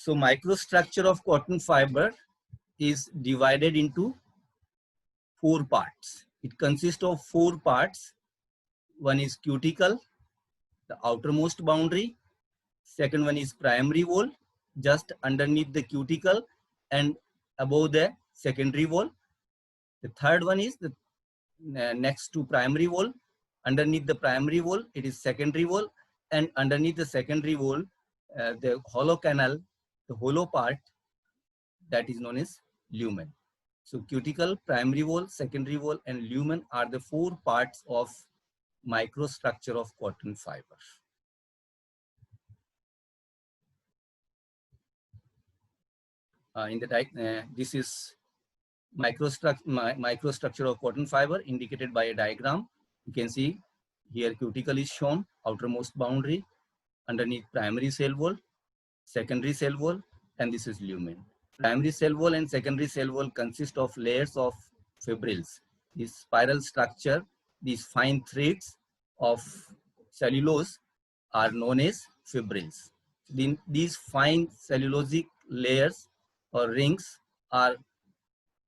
So microstructure of cotton fiber is divided into 4 parts. It consists of 4 parts. One is cuticle, the outermost boundary. Second one is primary wall, just underneath the cuticle and above the secondary wall. The third one is the next to primary wall. Underneath the primary wall, it is secondary wall, and underneath the secondary wall, the hollow canal, the hollow part, that is known as lumen. So cuticle, primary wall, secondary wall, and lumen are the 4 parts of microstructure of cotton fiber. This is microstructure of cotton fiber indicated by a diagram. You can see here cuticle is shown, outermost boundary, underneath primary cell wall, secondary cell wall, and this is lumen. Primary cell wall and secondary cell wall consist of layers of fibrils. This spiral structure, these fine threads of cellulose are known as fibrils. These fine cellulosic layers or rings are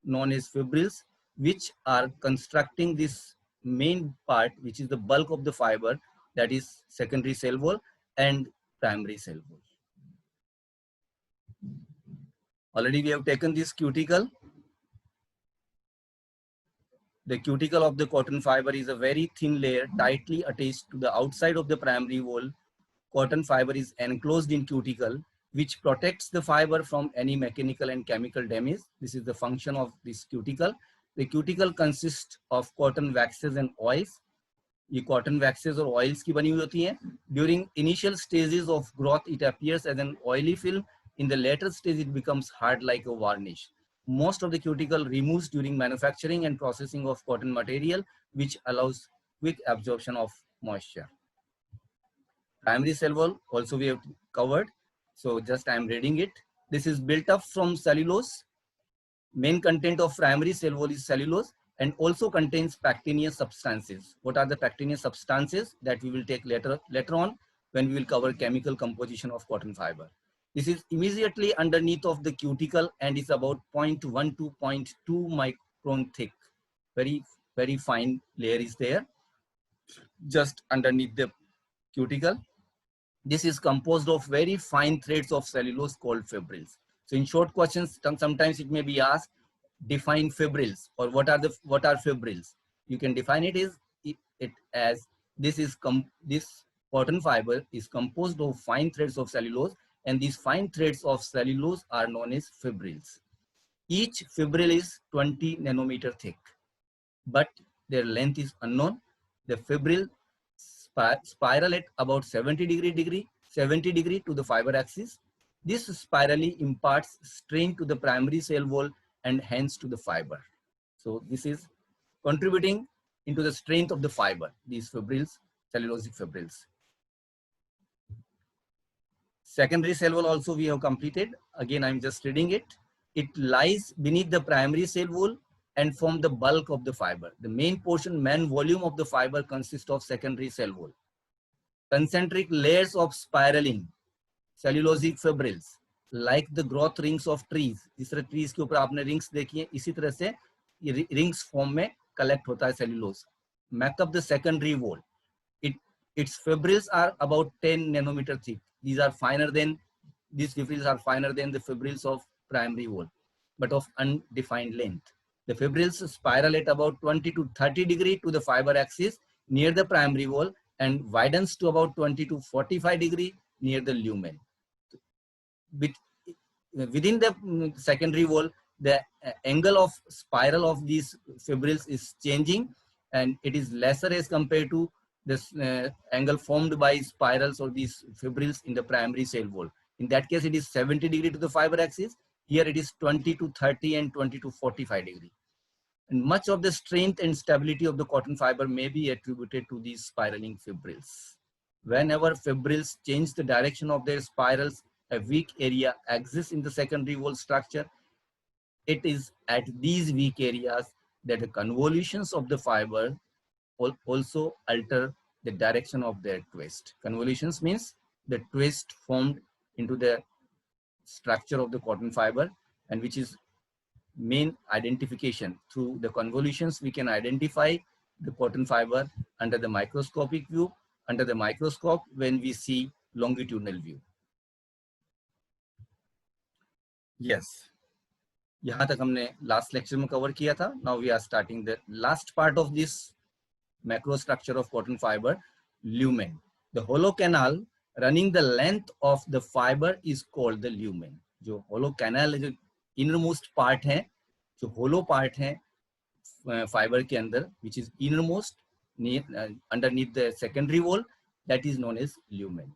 known as fibrils, which are constructing this main part, which is the bulk of the fiber, that is secondary cell wall and primary cell wall. Already we have taken this cuticle. The cuticle of the cotton fiber is a very thin layer tightly attached to the outside of the primary wall. Cotton fiber is enclosed in cuticle, which protects the fiber from any mechanical and chemical damage. This is the function of this cuticle. The cuticle consists of cotton waxes and oils. ये cotton waxes और oils की बनी हुई होती हैं. During initial stages of growth, it appears as an oily film. In the later stage, it becomes hard like a varnish. Most of the cuticle removes during manufacturing and processing of cotton material, which allows quick absorption of moisture. Primary cell wall also we have covered. So just I am reading it. This is built up from cellulose. Main content of primary cell wall is cellulose and also contains pactinious substances. What are the pactinious substances? That we will take later on when we will cover chemical composition of cotton fiber. This is immediately underneath of the cuticle and is about 0.1 to 0.2 micron thick. Very, very fine layer is there just underneath the cuticle. This is composed of very fine threads of cellulose called fibrils. So in short questions, sometimes it may be asked, define fibrils, or what are fibrils? You can define it as this cotton fiber is composed of fine threads of cellulose, and these fine threads of cellulose are known as fibrils. Each fibril is 20 nanometer thick, but their length is unknown. The fibril spiral at about 70 degree to the fiber axis. This spirally imparts strain to the primary cell wall and hence to the fiber. So this is contributing into the strength of the fiber, these fibrils, cellulosic fibrils. Secondary cell wall also we have completed. Again, I'm just reading it. It lies beneath the primary cell wall and form the bulk of the fiber. The main volume of the fiber consists of secondary cell wall. Concentric layers of spiraling cellulosic fibrils, like the growth rings of trees. इस तरह trees के ऊपर आपने rings देखी हैं, इसी तरह से rings form में collect होता है cellulose. Make up the secondary wall. Its fibrils are about 10 nanometer thick. These fibrils are finer than the fibrils of primary wall, but of undefined length. The fibrils spiral at about 20 to 30 degree to the fiber axis near the primary wall and widens to about 20 to 45 degree near the lumen. Within the secondary wall, the angle of spiral of these fibrils is changing, and it is lesser as compared to this angle formed by spirals or these fibrils in the primary cell wall. In that case, it is 70 degree to the fiber axis. Here it is 20 to 30 and 20 to 45 degree. And much of the strength and stability of the cotton fiber may be attributed to these spiraling fibrils. Whenever fibrils change the direction of their spirals, a weak area exists in the secondary wall structure. It is at these weak areas that the convolutions of the fiber also alter the direction of their twist. Convolutions means the twist formed into the structure of the cotton fiber, and which is main identification. Through the convolutions, we can identify the cotton fiber under the microscopic view, under the microscope when we see longitudinal view. Yes, यहाँ तक हमने last lecture में cover किया था. Now we are starting the last part of this macro structure of cotton fiber, lumen. The hollow canal running the length of the fiber is called the lumen. जो hollow canal है, जो innermost part है, जो hollow part है fiber के अंदर, which is innermost underneath the secondary wall, that is known as lumen.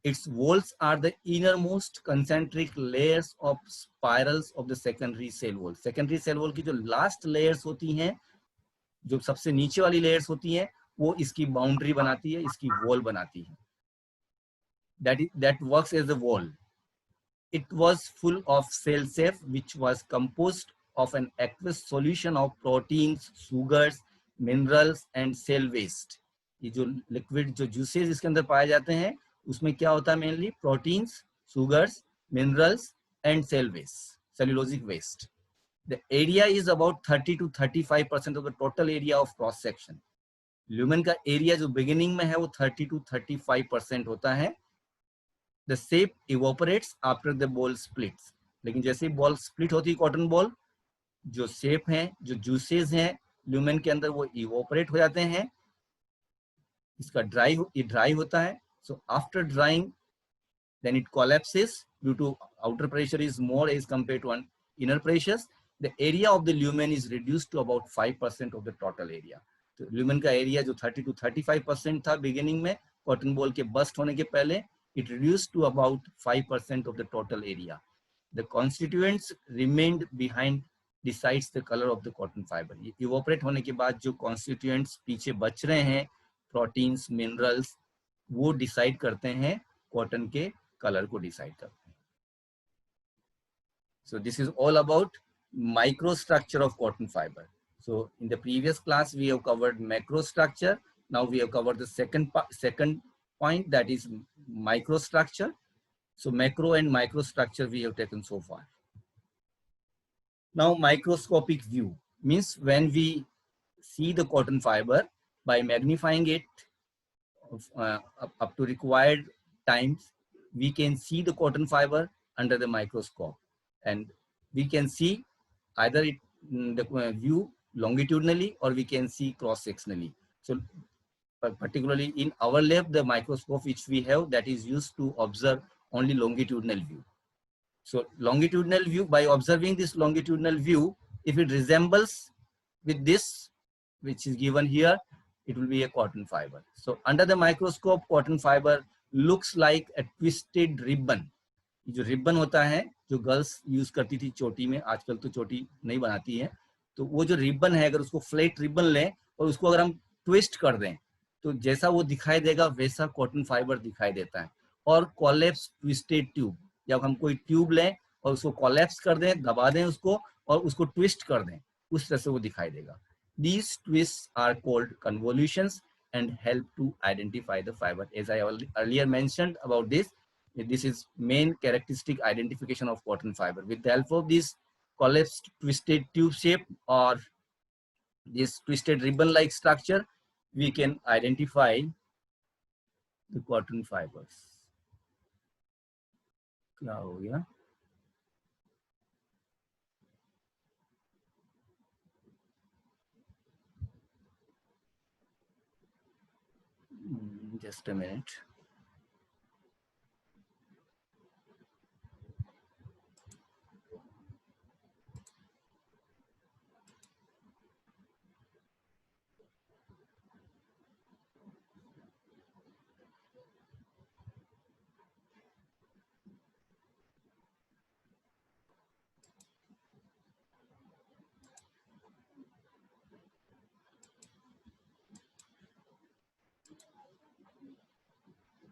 Its walls are the innermost concentric layers of spirals of the secondary cell wall. Secondary cell wall की जो last layers होती हैं, जो सबसे नीचे वाली layers होती हैं, वो इसकी boundary बनाती है, इसकी wall बनाती है. That works as a wall. It was full of cell safe, which was composed of an aqueous solution of proteins, sugars, minerals and cell waste. ये जो liquid जो juices इसके अंदर पाए जाते हैं, उसमें क्या होता है? mainly proteins, sugars, minerals and cell waste, cellulosic waste. The area is about 30 to 35% of the total area of cross section. Lumen का area जो beginning में है वो 30 to 35% होता है. The shape evaporates after the ball splits. लेकिन जैसे ball split होती है कॉटन बॉल, जो शेप है, जो जूसेस हैं ल्यूमेन के अंदर, वो इवोपरेट हो जाते हैं. इसका ड्राई होता है. So after drying, then it collapses due to outer pressure is more as compared to inner pressures. The area of the lumen is reduced to about 5% of the total area. तो lumen का area जो 30 to 35% था beginning में cotton ball के bast होने के पहले, it reduced to about 5% of the total area. The constituents remained behind decides the color of the cotton fiber. Evaporate होने के बाद जो constituents पीछे बच रहे हैं, proteins, minerals, वो decide करते हैं cotton के color को decide करते हैं. So this is all about microstructure of cotton fiber. So in the previous class we have covered macrostructure. Now we have covered the second point, that is microstructure. So macro and microstructure we have taken so far. Now microscopic view means when we see the cotton fiber by magnifying it up to required times, we can see the cotton fiber under the microscope, and we can see either the view longitudinally or we can see cross sectionally. So particularly in our lab, the microscope which we have, that is used to observe only longitudinal view. So longitudinal view, by observing this longitudinal view, if it resembles with this which is given here, it will be a cotton fiber. So under the microscope, cotton fiber looks like a twisted ribbon. जो ribbon होता है जो girls use करती थी चोटी में, आजकल तो चोटी नहीं बनाती है, तो वो जो रिबन है अगर उसको फ्लैट रिबन लें और उसको अगर हम ट्विस्ट कर दें तो जैसा वो दिखाई देगा वैसा कॉटन फाइबर दिखाई देता है. और कोलैप्स ट्विस्टेड ट्यूब, जब हम कोई ट्यूब लें और उसको कोलैप्स कर दें, दबा दें उसको और उसको ट्विस्ट कर दें, उस तरह से वो दिखाई देगा. These twists are called convolutions and help to identify the fiber. As I earlier mentioned about this, this is main characteristic identification of cotton fiber. With the help of this collapsed twisted tube shape or this twisted ribbon like structure, we can identify the cotton fibers. क्या हो गया? Just a minute.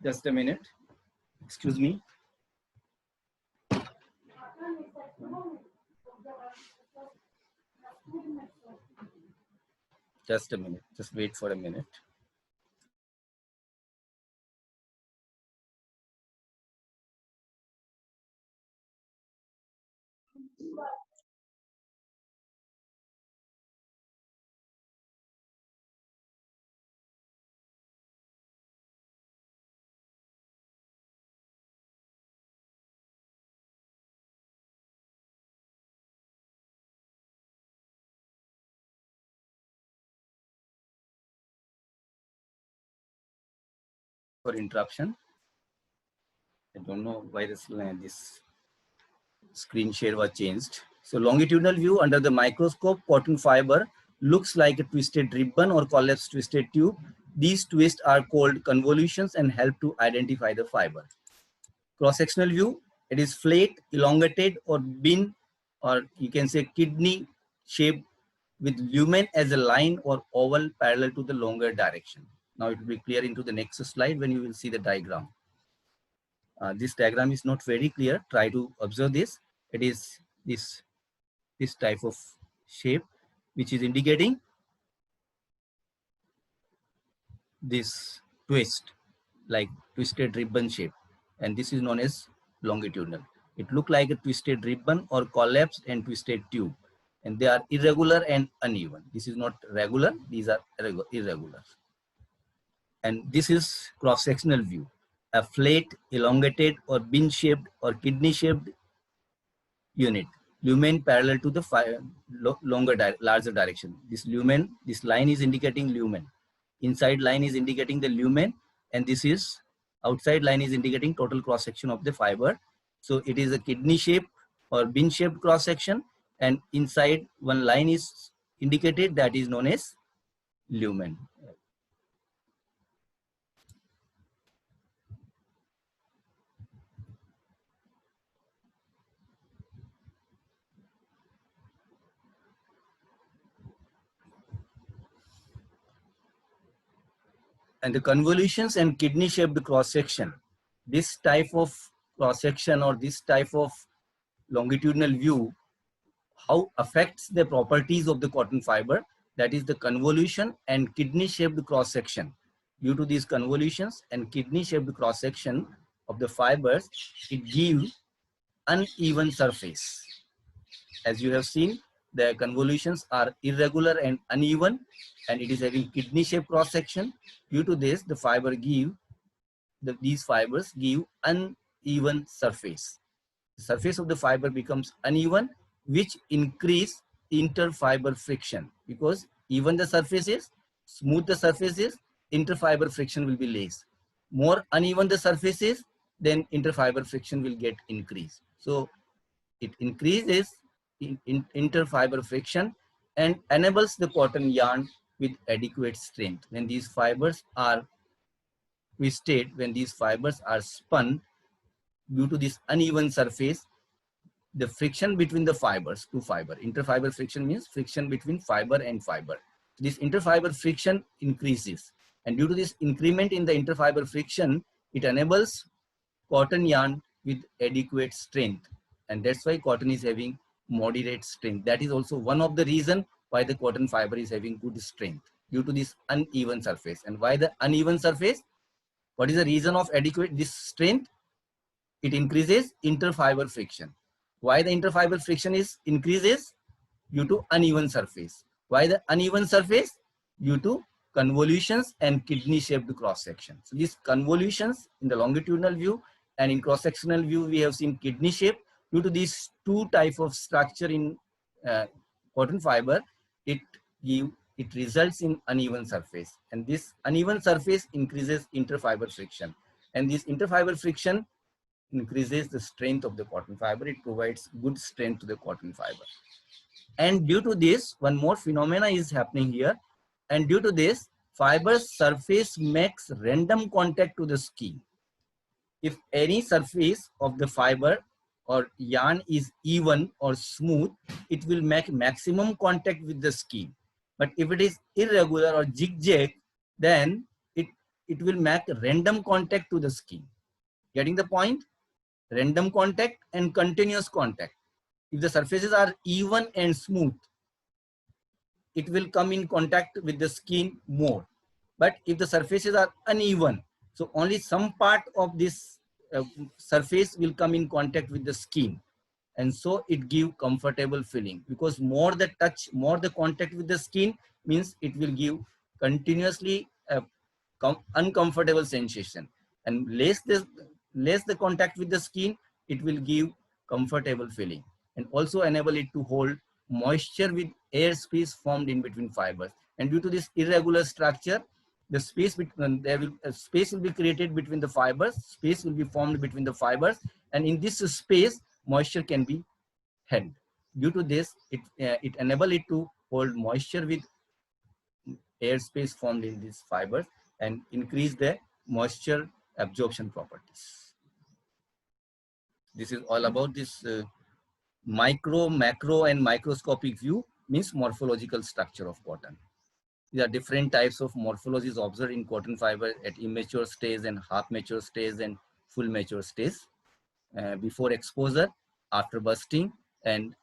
Just a minute. Excuse me. Just a minute. Just wait for a minute. For interruption. I don't know why this screen share was changed. So longitudinal view under the microscope, cotton fiber looks like a twisted ribbon or collapsed twisted tube. These twists are called convolutions and help to identify the fiber. Cross-sectional view, it is flat, elongated or bin, or you can say kidney shaped with lumen as a line or oval parallel to the longer direction. Now it will be clear into the next slide when you will see the diagram. This diagram is not very clear. Try to observe this. It is this type of shape, which is indicating this twist, like twisted ribbon shape. And this is known as longitudinal. It look like a twisted ribbon or collapsed and twisted tube. And they are irregular and uneven. This is not regular. These are irregular. And this is cross-sectional view. A flat, elongated or bin-shaped or kidney-shaped unit. Lumen parallel to the larger direction. This lumen, this line is indicating lumen. Inside line is indicating the lumen, and this is outside line is indicating total cross section of the fiber. So it is a kidney shape or bin shaped cross section, and inside one line is indicated, that is known as lumen. And the convolutions and kidney shaped cross section, this type of cross section or this type of longitudinal view, how affects the properties of the cotton fiber, that is the convolution and kidney shaped cross section. Due to these convolutions and kidney shaped cross section of the fibers, it gives uneven surface. As you have seen, the convolutions are irregular and uneven, and it is having kidney shaped cross section. Due to this, the fiber these fibers give uneven surface. The surface of the fiber becomes uneven, which increase interfiber friction, because even the surface is smooth, the surface is, interfiber friction will be less. More uneven the surface is, then interfiber friction will get increased. So it increases interfiber friction and enables the cotton yarn with adequate strength. When these fibers are twisted, when these fibers are spun, due to this uneven surface, the friction between the fibers, two fiber, interfiber friction means friction between fiber and fiber. This interfiber friction increases, and due to this increment in the interfiber friction, it enables cotton yarn with adequate strength, and that's why cotton is having moderate strength. That is also one of the reason why the cotton fiber is having good strength, due to this uneven surface. And why the uneven surface? What is the reason of adequate this strength? It increases interfiber friction. Why the interfiber friction is increases? Due to uneven surface. Why the uneven surface? Due to convolutions and kidney shaped cross section. So these convolutions in the longitudinal view and in cross sectional view, we have seen kidney shape. Due to these two type of structure in cotton fiber, it results in uneven surface, and this uneven surface increases interfiber friction, and this interfiber friction increases the strength of the cotton fiber. It provides good strength to the cotton fiber. And due to this, one more phenomena is happening here. And due to this, fiber surface makes random contact to the skin. If any surface of the fiber or yarn is even or smooth, it will make maximum contact with the skin. But if it is irregular or zigzag, then it will make random contact to the skin. Getting the point? Random contact and continuous contact. If the surfaces are even and smooth, it will come in contact with the skin more. But if the surfaces are uneven, so only some part of this surface will come in contact with the skin. and so it give comfortable feeling, because more the touch, more the contact with the skin means it will give continuously a uncomfortable sensation, and less the contact with the skin, it will give comfortable feeling, and also enable it to hold moisture with air space formed in between fibers. And due to this irregular structure, the space between space will be created between the fibers, space will be formed between the fibers, and in this space moisture can be held. Due to this, it enable it to hold moisture with air space formed in these fibers and increase the moisture absorption properties. This is all about this micro, macro and microscopic view, means morphological structure of cotton. There are different types of morphologies observed in cotton fiber at immature stage and half mature stage and full mature stage, before exposure, after bursting. And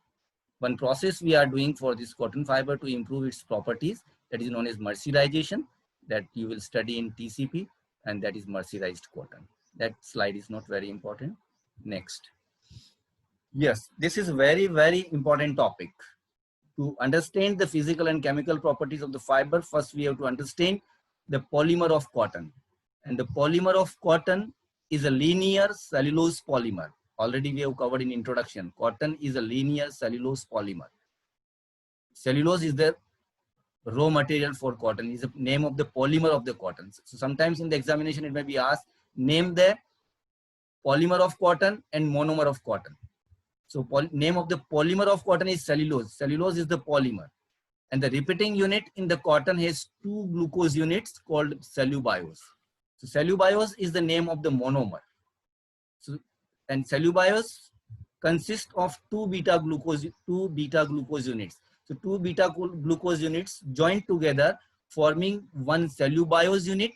one process we are doing for this cotton fiber to improve its properties, that is known as mercerization, that you will study in TCP, and that is mercerized cotton. That slide is not very important. Next. Yes, this is very, very important topic. To understand the physical and chemical properties of the fiber, first we have to understand the polymer of cotton. And the polymer of cotton is a linear cellulose polymer. Already we have covered in introduction. Cotton is a linear cellulose polymer. Cellulose is the raw material for cotton, is the name of the polymer of the cotton. So sometimes in the examination it may be asked, name the polymer of cotton and monomer of cotton. So name of the polymer of cotton is cellulose. Cellulose is the polymer. And the repeating unit in the cotton has 2 glucose units called cellubiose. So cellubiose is the name of the monomer. So, and cellubiose consists of 2 beta glucose units. So 2 beta glucose units joined together forming one cellubiose unit,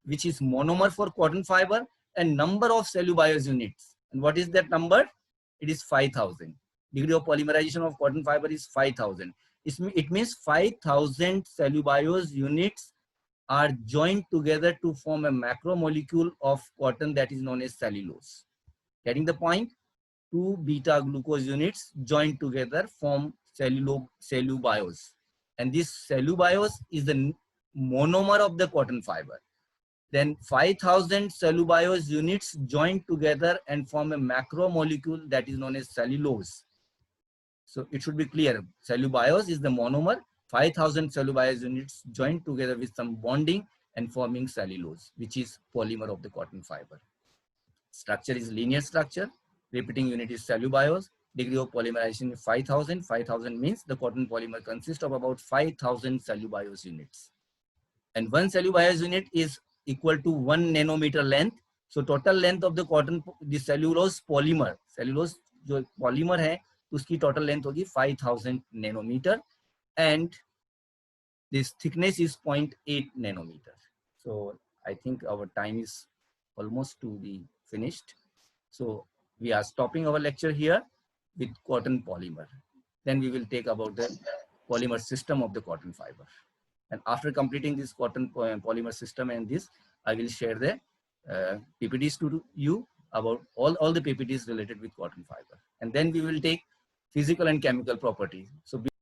which is monomer for cotton fiber, and number of cellubiose units. And what is that number? It is 5,000. Degree of polymerization of cotton fiber is 5,000. It means 5,000 cellubiose units are joined together to form a macromolecule of cotton that is known as cellulose. Getting the point? 2 beta glucose units joined together form cellubiose. And this cellubiose is the monomer of the cotton fiber. Then 5,000 cellubiose units joined together and form a macromolecule that is known as cellulose. So it should be clear. Cellubiose is the monomer. 5,000 cellubiose units joined together with some bonding and forming cellulose, which is polymer of the cotton fiber. Structure is linear structure. Repeating unit is cellubiose. Degree of polymerization is 5,000. 5,000 means the cotton polymer consists of about 5,000 cellubiose units. And one cellubiose unit is equal to 1 nanometer length. So total length of the cotton, the cellulose polymer, cellulose जो polymer है, उसकी total length होगी 5,000 nanometer, and this thickness is 0.8 nanometer. So I think our time is almost to be finished. So we are stopping our lecture here with cotton polymer. Then we will take about the polymer system of the cotton fiber. And after completing this cotton polymer system and this, I will share the PPTs to you about all the PPTs related with cotton fiber. And then we will take physical and chemical properties. So